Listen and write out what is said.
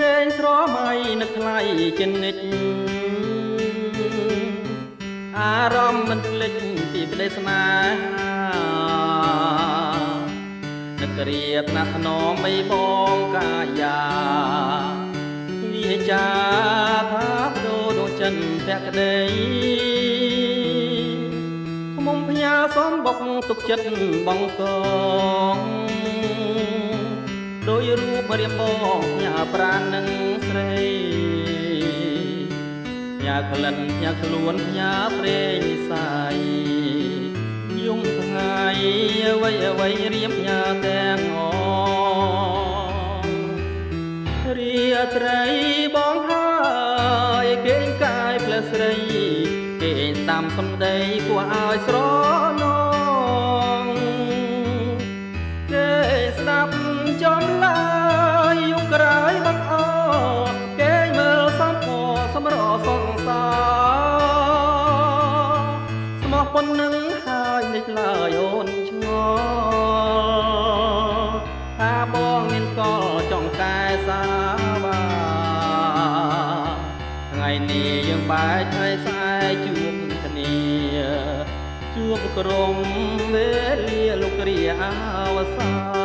គេងស្រមៃនឹកថ្លៃជានិច្ចអារម្មណ៍មិនភ្លេចពីក្តីស្នេហានឹករៀបណាស់ថ្នមបីបងកាយាវាចាថាបដូរដួងចិត្តភក្តីមុំផ្ញើសំបុកទុកចិត្តបងកងដោយរូបរៀបបងផ្ញើប្រាណនឹងស្រីផ្ញើក្លិនផ្ញើខ្លួនផ្ញើព្រេងសាយយំថ្ងៃអ្វីអ្វីរៀបផ្ញើទាំងអរាត្រីបងហើយគេងកាយផ្លែស្រីគេងតាមសំដីគួរឲ្យស្រណងគេស្ដាប់ចំឡាយយប់ក្រោយបាត់អគេមើលសំផសម្រសងសាស្មោះប៉ុណ្ណឹងហើយនឹកឡើយអូនឆ្ងល់ថាបងមានកលចង់កែសាបាថ្ងៃនេះយើងបែកហើយស្អែកជួបគ្នាជួបក្រុមវេលាលោកគ្រាអវសា